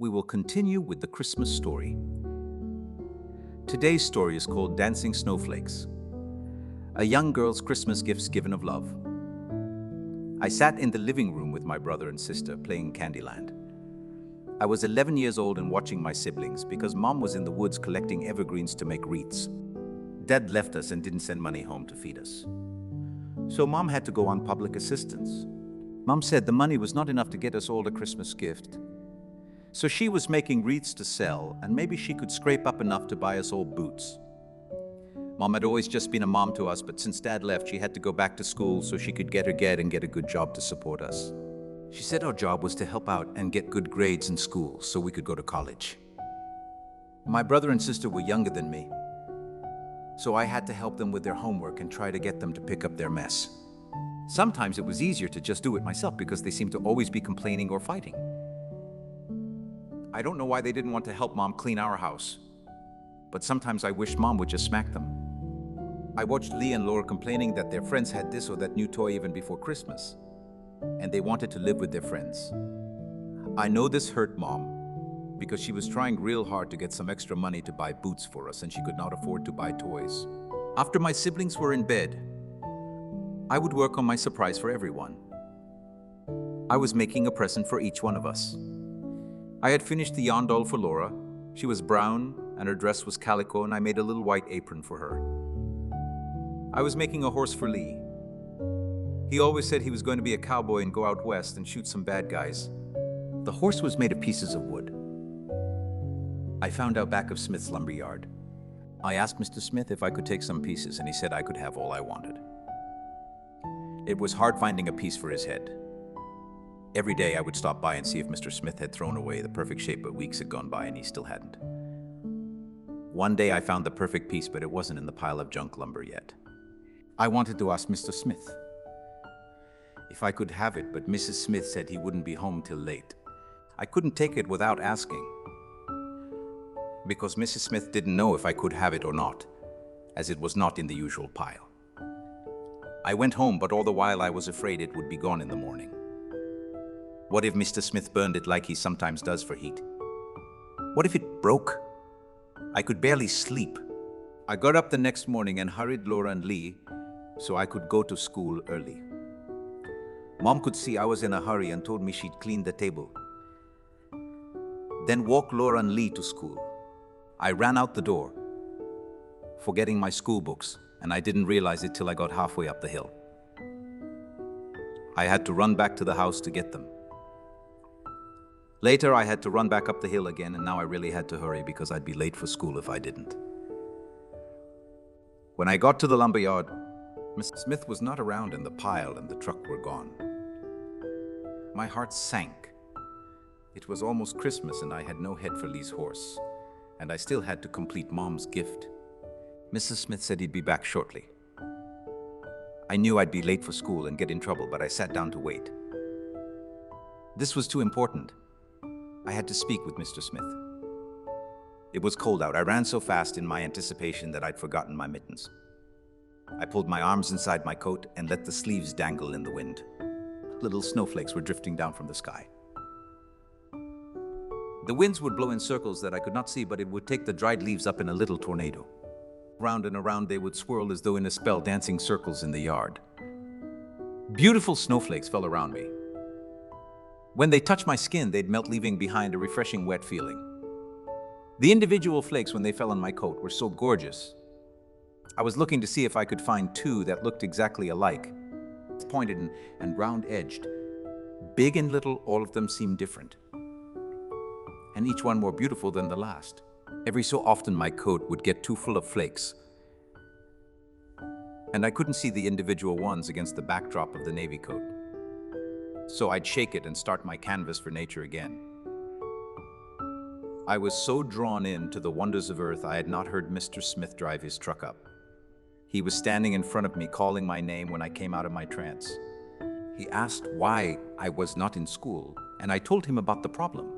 we will continue with the Christmas story. Today's story is called Dancing Snowflakes, a young girl's Christmas gifts given of love. I sat in the living room with my brother and sister playing Candyland. I was 11 years old and watching my siblings because Mom was in the woods collecting evergreens to make wreaths. Dad left us and didn't send money home to feed us. So Mom had to go on public assistance. Mom said the money was not enough to get us all a Christmas gift. So she was making wreaths to sell, and maybe she could scrape up enough to buy us all boots. Mom had always just been a mom to us, but since Dad left, she had to go back to school so she could get and get a good job to support us. She said our job was to help out and get good grades in school so we could go to college. My brother and sister were younger than me, so I had to help them with their homework and try to get them to pick up their mess. Sometimes it was easier to just do it myself because they seemed to always be complaining or fighting. I don't know why they didn't want to help Mom clean our house, but sometimes I wished Mom would just smack them. I watched Lee and Laura complaining that their friends had this or that new toy even before Christmas, and they wanted to live with their friends. I know this hurt Mom because she was trying real hard to get some extra money to buy boots for us, and she could not afford to buy toys. After my siblings were in bed, I would work on my surprise for everyone. I was making a present for each one of us. I had finished the yarn doll for Laura. She was brown and her dress was calico, and I made a little white apron for her. I was making a horse for Lee. He always said he was going to be a cowboy and go out west and shoot some bad guys. The horse was made of pieces of wood. I found out back of Smith's lumberyard. I asked Mr. Smith if I could take some pieces, and he said I could have all I wanted. It was hard finding a piece for his head. Every day I would stop by and see if Mr. Smith had thrown away the perfect shape, but weeks had gone by and he still hadn't. One day I found the perfect piece, but it wasn't in the pile of junk lumber yet. I wanted to ask Mr. Smith if I could have it, but Mrs. Smith said he wouldn't be home till late. I couldn't take it without asking, because Mrs. Smith didn't know if I could have it or not, as it was not in the usual pile. I went home, but all the while I was afraid it would be gone in the morning. What if Mr. Smith burned it like he sometimes does for heat? What if it broke? I could barely sleep. I got up the next morning and hurried Laura and Lee so I could go to school early. Mom could see I was in a hurry and told me she'd clean the table, then walk Laura and Lee to school. I ran out the door, forgetting my school books, and I didn't realize it till I got halfway up the hill. I had to run back to the house to get them. Later, I had to run back up the hill again, and now I really had to hurry because I'd be late for school if I didn't. When I got to the lumberyard, Mr. Smith was not around and the pile and the truck were gone. My heart sank. It was almost Christmas and I had no head for Lee's horse, and I still had to complete Mom's gift. Mrs. Smith said he'd be back shortly. I knew I'd be late for school and get in trouble, but I sat down to wait. This was too important. I had to speak with Mr. Smith. It was cold out. I ran so fast in my anticipation that I'd forgotten my mittens. I pulled my arms inside my coat and let the sleeves dangle in the wind. Little snowflakes were drifting down from the sky. The winds would blow in circles that I could not see, but it would take the dried leaves up in a little tornado. Round and around they would swirl as though in a spell, dancing circles in the yard. Beautiful snowflakes fell around me. When they touched my skin, they'd melt, leaving behind a refreshing wet feeling. The individual flakes, when they fell on my coat, were so gorgeous. I was looking to see if I could find two that looked exactly alike. Pointed and round-edged. Big and little, all of them seemed different, and each one more beautiful than the last. Every so often my coat would get too full of flakes, and I couldn't see the individual ones against the backdrop of the navy coat. So I'd shake it and start my canvas for nature again. I was so drawn in to the wonders of earth, I had not heard Mr. Smith drive his truck up. He was standing in front of me, calling my name when I came out of my trance. He asked why I was not in school, and I told him about the problem.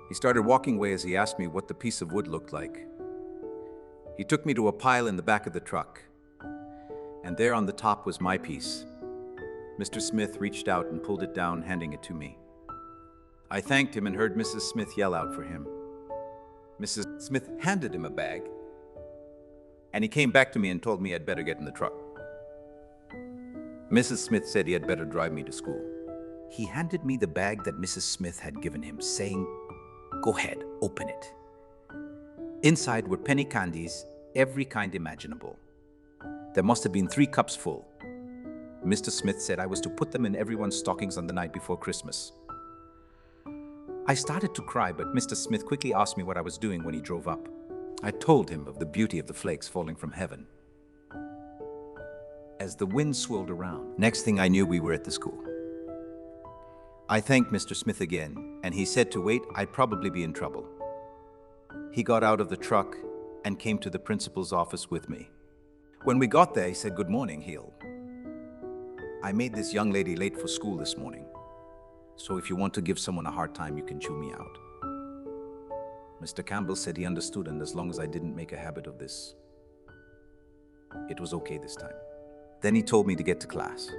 He started walking away as he asked me what the piece of wood looked like. He took me to a pile in the back of the truck, and there on the top was my piece. Mr. Smith reached out and pulled it down, handing it to me. I thanked him and heard Mrs. Smith yell out for him. Mrs. Smith handed him a bag, and he came back to me and told me I'd better get in the truck. Mrs. Smith said he had better drive me to school. He handed me the bag that Mrs. Smith had given him, saying, "Go ahead, open it." Inside were penny candies, every kind imaginable. There must have been 3 cups full. Mr. Smith said I was to put them in everyone's stockings on the night before Christmas. I started to cry, but Mr. Smith quickly asked me what I was doing when he drove up. I told him of the beauty of the flakes falling from heaven. As the wind swirled around, next thing I knew, we were at the school. I thanked Mr. Smith again, and he said to wait, I'd probably be in trouble. He got out of the truck and came to the principal's office with me. When we got there, he said, "Good morning, Heel. I made this young lady late for school this morning. So if you want to give someone a hard time, you can chew me out." Mr. Campbell said he understood, and as long as I didn't make a habit of this, it was okay this time. Then he told me to get to class.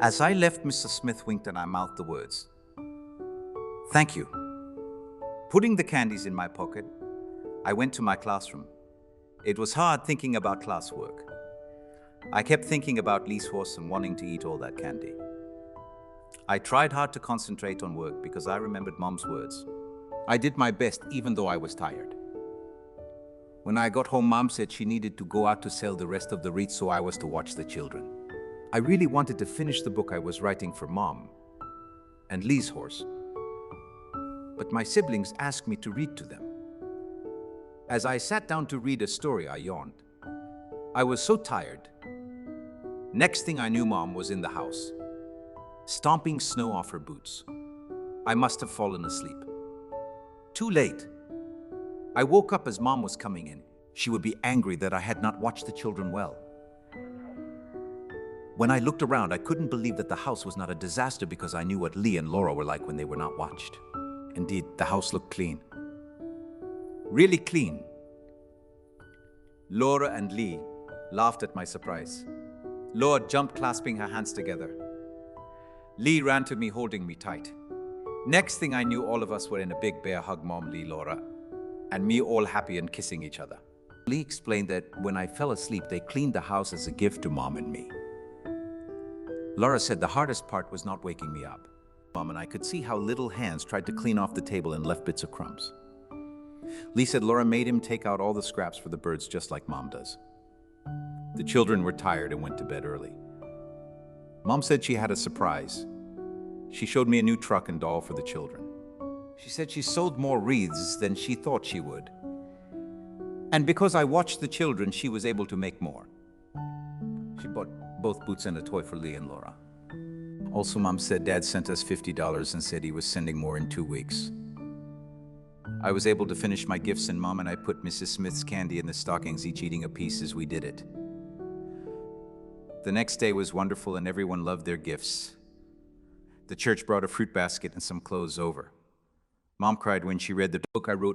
As I left, Mr. Smith winked and I mouthed the words, "Thank you." Putting the candies in my pocket, I went to my classroom. It was hard thinking about classwork. I kept thinking about Lee's horse and wanting to eat all that candy. I tried hard to concentrate on work because I remembered Mom's words. I did my best even though I was tired. When I got home, Mom said she needed to go out to sell the rest of the wreaths, so I was to watch the children. I really wanted to finish the book I was writing for Mom and Lee's horse, but my siblings asked me to read to them. As I sat down to read a story, I yawned. I was so tired. Next thing I knew, Mom was in the house, stomping snow off her boots. I must have fallen asleep. Too late. I woke up as Mom was coming in. She would be angry that I had not watched the children well. When I looked around, I couldn't believe that the house was not a disaster because I knew what Lee and Laura were like when they were not watched. Indeed, the house looked clean. Really clean. Laura and Lee laughed at my surprise. Laura jumped, clasping her hands together. Lee ran to me, holding me tight. Next thing I knew, all of us were in a big bear hug, Mom, Lee, Laura, and me, all happy and kissing each other. Lee explained that when I fell asleep, they cleaned the house as a gift to Mom and me. Laura said the hardest part was not waking me up. Mom and I could see how little hands tried to clean off the table and left bits of crumbs. Lee said Laura made him take out all the scraps for the birds just like Mom does. The children were tired and went to bed early. Mom said she had a surprise. She showed me a new truck and doll for the children. She said she sold more wreaths than she thought she would. And because I watched the children, she was able to make more. She bought both boots and a toy for Lee and Laura. Also, Mom said Dad sent us $50 and said he was sending more in 2 weeks. I was able to finish my gifts, and Mom and I put Mrs. Smith's candy in the stockings, each eating a piece as we did it. The next day was wonderful and everyone loved their gifts. The church brought a fruit basket and some clothes over. Mom cried when she read the book I wrote